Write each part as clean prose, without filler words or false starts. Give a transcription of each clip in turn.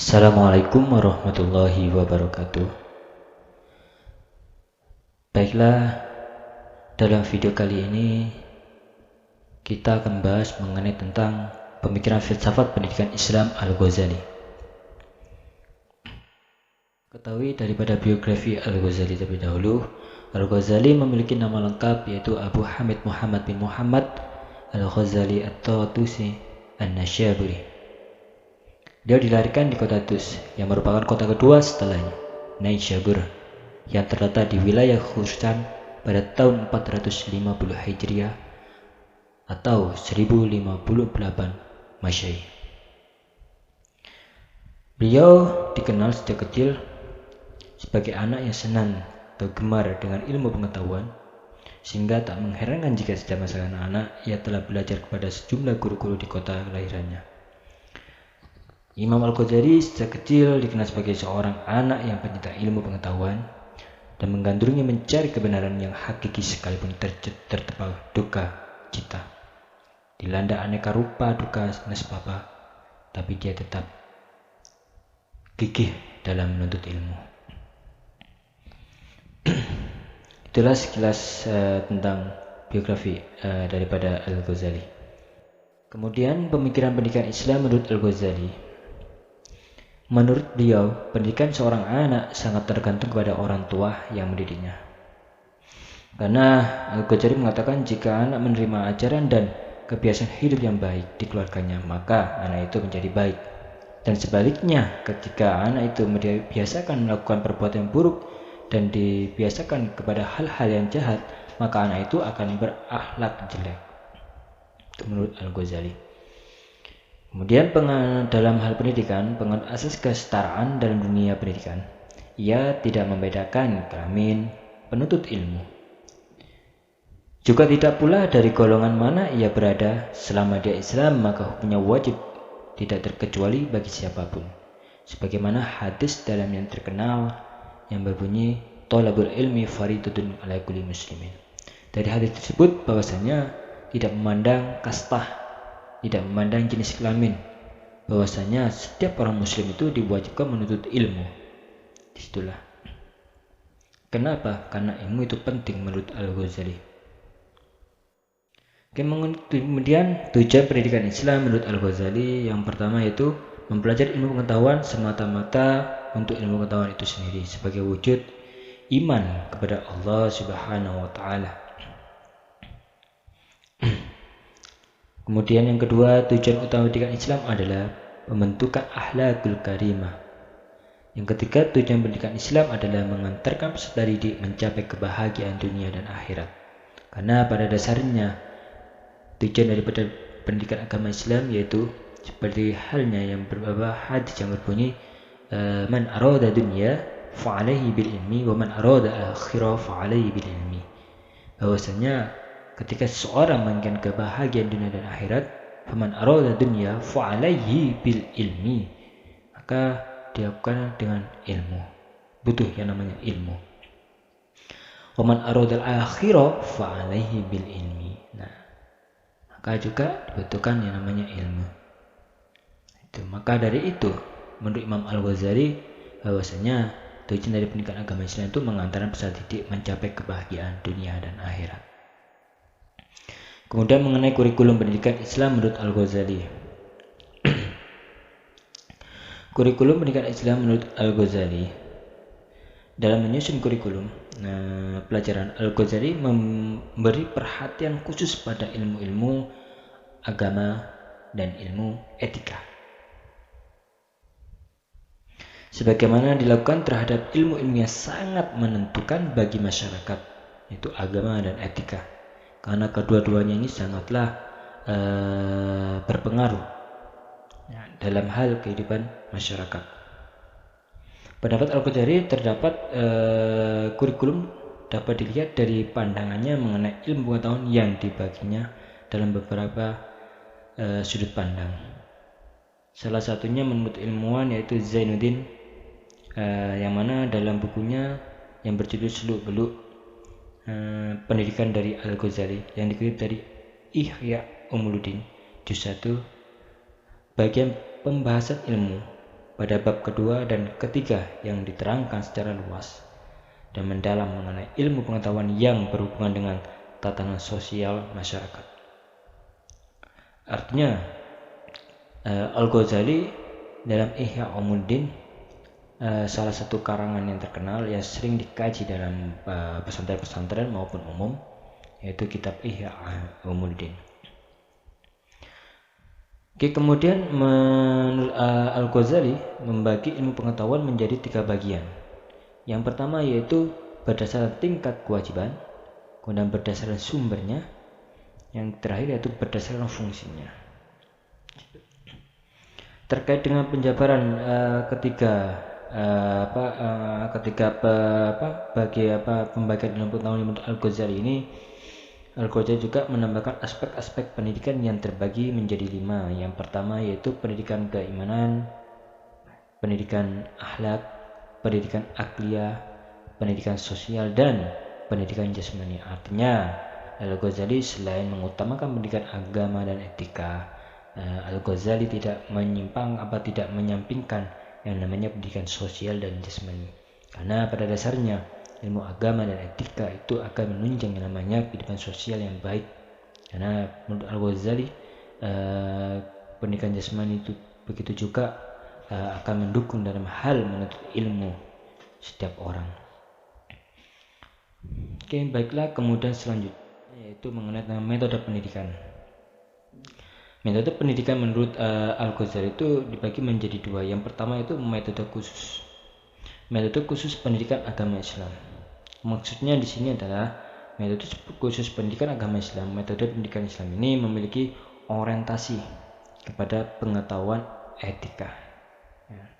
Assalamualaikum warahmatullahi wabarakatuh. Baiklah, dalam video kali ini kita akan bahas mengenai tentang pemikiran filsafat pendidikan Islam Al-Ghazali. Ketahui daripada biografi Al-Ghazali terlebih dahulu, Al-Ghazali memiliki nama lengkap yaitu Abu Hamid Muhammad bin Muhammad Al-Ghazali At-Tartusi An-Nasyaburi. Dia dilahirkan di kota Tus, yang merupakan kota kedua setelahnya, Naisabur, yang terletak di wilayah Khurasan pada tahun 450 Hijriah atau 1058 Masehi. Beliau dikenal sejak kecil sebagai anak yang senang atau gemar dengan ilmu pengetahuan, sehingga tak mengherankan jika sejak masa anak-anak ia telah belajar kepada sejumlah guru-guru di kota kelahirannya. Imam Al-Ghazali sejak kecil dikenal sebagai seorang anak yang pencinta ilmu pengetahuan dan menggandrungi mencari kebenaran yang hakiki sekalipun tertebal duka cita. Dilanda aneka rupa duka nesbaba, tapi dia tetap gigih dalam menuntut ilmu. Itulah sekilas tentang biografi daripada Al-Ghazali. Kemudian pemikiran pendidikan Islam menurut Al-Ghazali. Menurut beliau, pendidikan seorang anak sangat tergantung kepada orang tua yang mendidiknya. Karena Al-Ghazali mengatakan jika anak menerima ajaran dan kebiasaan hidup yang baik di keluarganya, maka anak itu menjadi baik. Dan sebaliknya, ketika anak itu dibiasakan melakukan perbuatan yang buruk dan dibiasakan kepada hal-hal yang jahat, maka anak itu akan berakhlak jelek. Menurut Al-Ghazali. Kemudian dalam hal pendidikan, penganut asas kesetaraan dalam dunia pendidikan. Ia tidak membedakan kelamin penuntut ilmu. Juga tidak pula dari golongan mana ia berada, selama dia Islam maka hukumnya wajib tidak terkecuali bagi siapapun. Sebagaimana hadis dalam yang terkenal yang berbunyi Thalabul ilmi faridatun ala kulli muslimin. Dari hadis tersebut bahwasanya tidak memandang kastah, tidak memandang jenis kelamin, bahwasanya setiap orang muslim itu diwajibkan menuntut ilmu. Disitulah kenapa, karena ilmu itu penting menurut Al-Ghazali. Kemudian tujuan pendidikan Islam menurut Al-Ghazali yang pertama yaitu mempelajari ilmu pengetahuan semata-mata untuk ilmu pengetahuan itu sendiri sebagai wujud iman kepada Allah Subhanahu wa taala. Kemudian yang kedua, tujuan utama pendidikan Islam adalah pembentukan akhlakul karimah. Yang ketiga, tujuan pendidikan Islam adalah mengantarkan peserta didik mencapai kebahagiaan dunia dan akhirat. Karena pada dasarnya tujuan daripada pendidikan agama Islam yaitu seperti halnya yang berbaba hadis yang berbunyi man arada dunya fa'alaihi bil ilmi wa man arada akhirah fa'alaihi bil ilmi. Bahwasanya ketika seseorang menginginkan kebahagiaan dunia dan akhirat, faman arada dunya fa'alaihi bil ilmi, maka dilakukan dengan ilmu. Butuh yang namanya ilmu. Waman arada al-akhirah fa'alaihi bil ilmi. Nah, maka juga dibutuhkan yang namanya ilmu. Maka dari itu, menurut Imam Al-Ghazali, bahwasanya tujuan dari pendidikan agama Islam itu mengantarkan peserta didik mencapai kebahagiaan dunia dan akhirat. Kemudian mengenai kurikulum pendidikan Islam menurut Al-Ghazali. Kurikulum pendidikan Islam menurut Al-Ghazali. Dalam menyusun kurikulum pelajaran, Al-Ghazali memberi perhatian khusus pada ilmu-ilmu agama dan ilmu etika. Sebagaimana dilakukan terhadap ilmu-ilmu yang sangat menentukan bagi masyarakat, yaitu agama dan etika. Karena kedua-duanya ini sangatlah berpengaruh dalam hal kehidupan masyarakat. Pendapat Al-Ghazali terdapat kurikulum dapat dilihat dari pandangannya mengenai ilmu pengetahuan yang dibaginya dalam beberapa sudut pandang. Salah satunya menurut ilmuwan yaitu Zainuddin, yang mana dalam bukunya yang berjudul Seluk-beluk pendidikan dari Al-Ghazali yang dikutip dari Ihya Ulumuddin juz 1 bagian pembahasan ilmu pada bab kedua dan ketiga yang diterangkan secara luas dan mendalam mengenai ilmu pengetahuan yang berhubungan dengan tatanan sosial masyarakat. Artinya, Al-Ghazali dalam Ihya Ulumuddin, salah satu karangan yang terkenal yang sering dikaji dalam pesantren-pesantren maupun umum, yaitu kitab Ihya Ulumuddin. Oke, kemudian Al-Ghazali membagi ilmu pengetahuan menjadi 3 bagian. Yang pertama yaitu berdasarkan tingkat kewajiban, kemudian berdasarkan sumbernya, yang terakhir yaitu berdasarkan fungsinya. Terkait dengan penjabaran pembagian ilmu pengetahuan menurut Al-Ghazali ini, Al-Ghazali juga menambahkan aspek-aspek pendidikan yang terbagi menjadi 5. Yang pertama yaitu pendidikan keimanan, pendidikan akhlak, pendidikan akliyah, pendidikan sosial, dan pendidikan jasmani. Artinya, Al-Ghazali selain mengutamakan pendidikan agama dan etika, Al-Ghazali tidak menyampingkan yang namanya pendidikan sosial dan jasmani. Karena pada dasarnya ilmu agama dan etika itu akan menunjang yang namanya kehidupan sosial yang baik. Karena menurut Al-Ghazali, pendidikan jasmani itu begitu juga akan mendukung dalam hal menuntut ilmu setiap orang. Oke, baiklah, kemudian selanjutnya yaitu mengenai metode pendidikan. Metode pendidikan menurut Al-Ghazali itu dibagi menjadi 2. Yang pertama itu metode khusus. Metode khusus pendidikan agama Islam. Maksudnya di sini adalah metode khusus pendidikan agama Islam. Metode pendidikan Islam ini memiliki orientasi kepada pengetahuan etika,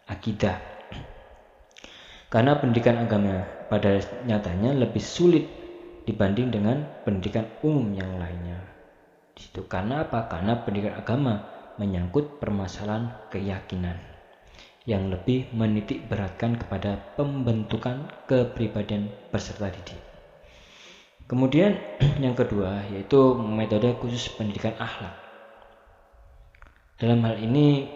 akidah. Karena pendidikan agama pada nyatanya lebih sulit dibanding dengan pendidikan umum yang lainnya. Di situ karena apa? Karena pendidikan agama menyangkut permasalahan keyakinan yang lebih menitik beratkan kepada pembentukan kepribadian peserta didik. Kemudian yang kedua yaitu metode khusus pendidikan akhlak. Dalam hal ini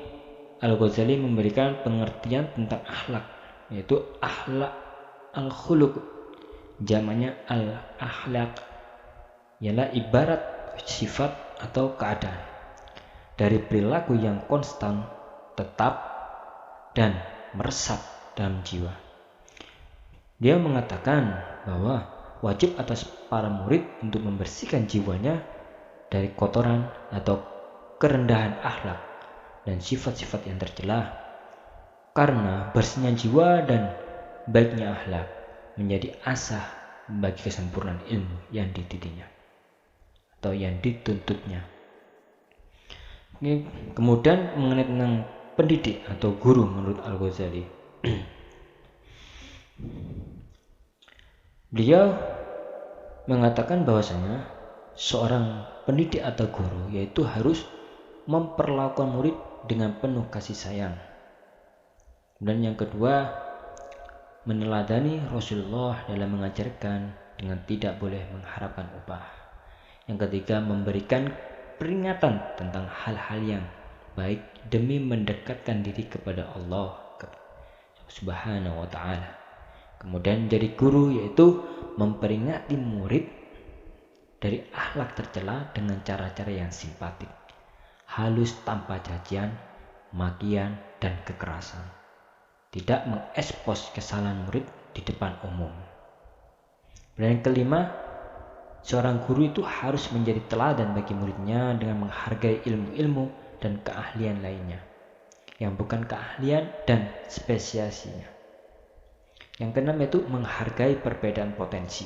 Al-Ghazali memberikan pengertian tentang akhlak, yaitu akhlak al-khuluq, jamaknya al-akhlaq, ialah ibarat sifat atau keadaan dari perilaku yang konstan, tetap, dan meresap dalam jiwa. Dia mengatakan bahwa wajib atas para murid untuk membersihkan jiwanya dari kotoran atau kerendahan akhlak dan sifat-sifat yang tercela, karena bersihnya jiwa dan baiknya akhlak menjadi asah bagi kesempurnaan ilmu yang dididiknya atau yang dituntutnya. Ini kemudian mengenai tentang pendidik atau guru menurut Al-Ghazali. Beliau mengatakan bahwasanya seorang pendidik atau guru yaitu harus memperlakukan murid dengan penuh kasih sayang. Dan yang kedua, meneladani Rasulullah dalam mengajarkan dengan tidak boleh mengharapkan upah. Yang ketiga, memberikan peringatan tentang hal-hal yang baik demi mendekatkan diri kepada Allah Subhanahu wa ta'ala. Kemudian jadi guru yaitu memperingati murid dari akhlak tercela dengan cara-cara yang simpatik, halus tanpa cacian, makian, dan kekerasan. Tidak mengekspos kesalahan murid di depan umum. Dan yang kelima, seorang guru itu harus menjadi teladan bagi muridnya dengan menghargai ilmu-ilmu dan keahlian lainnya yang bukan keahlian dan spesiasinya. Yang keenam itu menghargai perbedaan potensi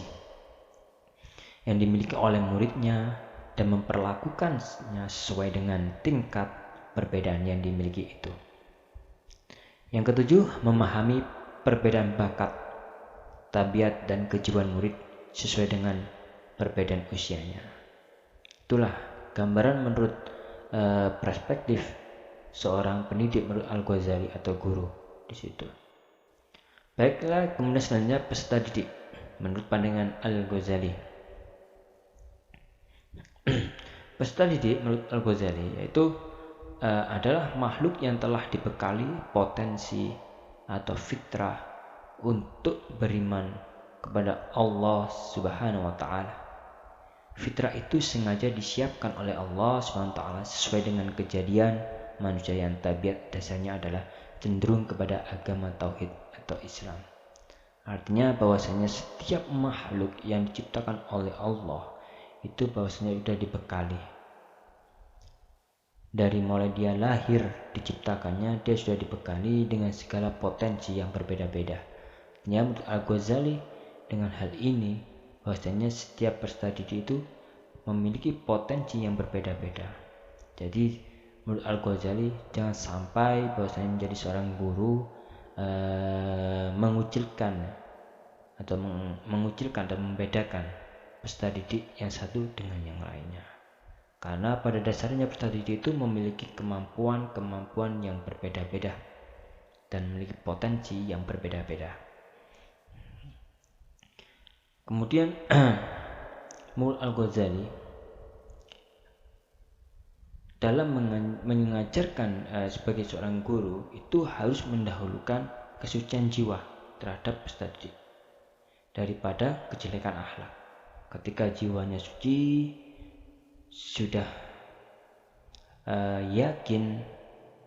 yang dimiliki oleh muridnya dan memperlakukannya sesuai dengan tingkat perbedaan yang dimiliki itu. Yang ketujuh, memahami perbedaan bakat, tabiat, dan kejiwaan murid sesuai dengan perbedaan usianya. Itulah gambaran menurut perspektif seorang pendidik menurut Al-Ghazali atau guru di situ. Baiklah, kemudian selanjutnya peserta didik menurut pandangan Al-Ghazali. Peserta didik menurut Al-Ghazali yaitu adalah makhluk yang telah dibekali potensi atau fitrah untuk beriman kepada Allah Subhanahu wa taala. Fitrah itu sengaja disiapkan oleh Allah Subhanahu wa taala sesuai dengan kejadian manusia yang tabiat dasarnya adalah cenderung kepada agama tauhid atau Islam. Artinya bahwasanya setiap makhluk yang diciptakan oleh Allah itu bahwasanya sudah dibekali. Dari mulai dia lahir diciptakannya, dia sudah dibekali dengan segala potensi yang berbeda-beda. Menurut Al-Ghazali dengan hal ini, bahwasanya setiap peserta didik itu memiliki potensi yang berbeda-beda. Jadi menurut Al-Ghazali, jangan sampai bahwasanya menjadi seorang guru mengucilkan dan membedakan peserta didik yang satu dengan yang lainnya. Karena pada dasarnya peserta didik itu memiliki kemampuan yang berbeda-beda dan memiliki potensi yang berbeda-beda. Kemudian menurut Al-Ghazali dalam mengajarkan sebagai seorang guru itu harus mendahulukan kesucian jiwa terhadap peserta didik daripada kejelekan akhlak. Ketika jiwanya suci, sudah yakin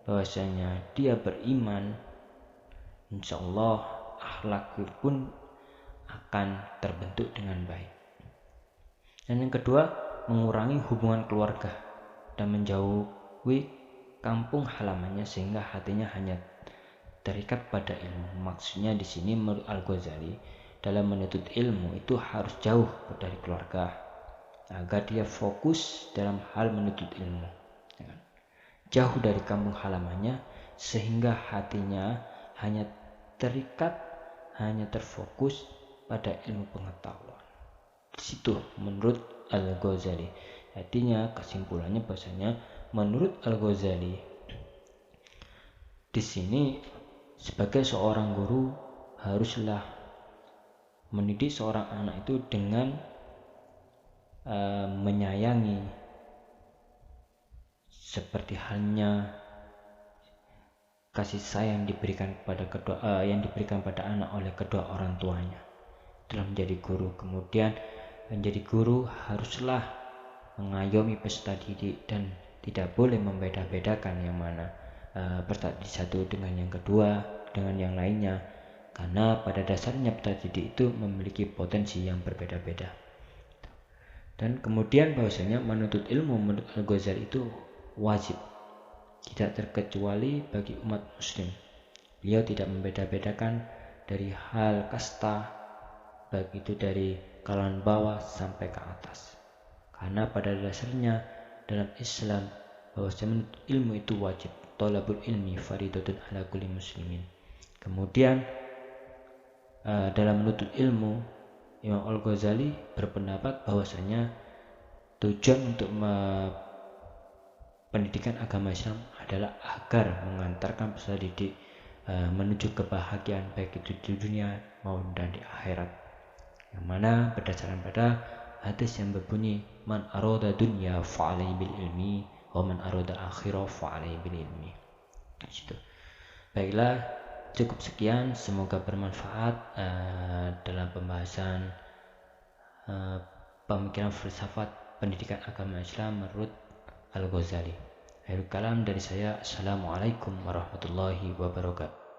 bahwasanya dia beriman, insya Allah akhlak pun akan terbentuk dengan baik. Dan yang kedua, mengurangi hubungan keluarga dan menjauhi kampung halamannya sehingga hatinya hanya terikat pada ilmu. Maksudnya di sini menurut Al-Ghazali, dalam menuntut ilmu itu harus jauh dari keluarga agar dia fokus dalam hal menuntut ilmu, jauh dari kampung halamannya sehingga hatinya hanya terikat, hanya terfokus pada ilmu pengetahuan. Di situ menurut Al-Ghazali. Artinya kesimpulannya bahasanya menurut Al-Ghazali di sini sebagai seorang guru haruslah mendidik seorang anak itu dengan menyayangi, seperti halnya kasih sayang diberikan pada anak oleh kedua orang tuanya dalam menjadi guru. Kemudian menjadi guru haruslah mengayomi peserta didik dan tidak boleh membeda-bedakan yang mana peserta didik satu dengan yang kedua dengan yang lainnya, karena pada dasarnya peserta didik itu memiliki potensi yang berbeda-beda. Dan kemudian bahwasanya menuntut ilmu menurut Al-Ghazali itu wajib, tidak terkecuali bagi umat muslim. Beliau tidak membeda-bedakan dari hal kasta, baik itu dari kalangan bawah sampai ke atas. Karena pada dasarnya dalam Islam bahwasanya menuntut ilmu itu wajib. Thalabul ilmi faridatun ala kulli muslimin. Kemudian dalam menuntut ilmu Imam Al-Ghazali berpendapat bahwasanya tujuan untuk pendidikan agama Islam adalah agar mengantarkan peserta didik menuju kebahagiaan baik itu di dunia maupun di akhirat, yang mana berdasarkan pada hadis yang berbunyi man arada dunya fa'alaihi bil ilmi wa man arada akhirah fa'alaihi bil ilmi. Baiklah, cukup sekian, semoga bermanfaat dalam pembahasan pemikiran filsafat pendidikan agama Islam menurut Al-Ghazali. Akhirul kalam dari saya, Assalamualaikum warahmatullahi wabarakatuh.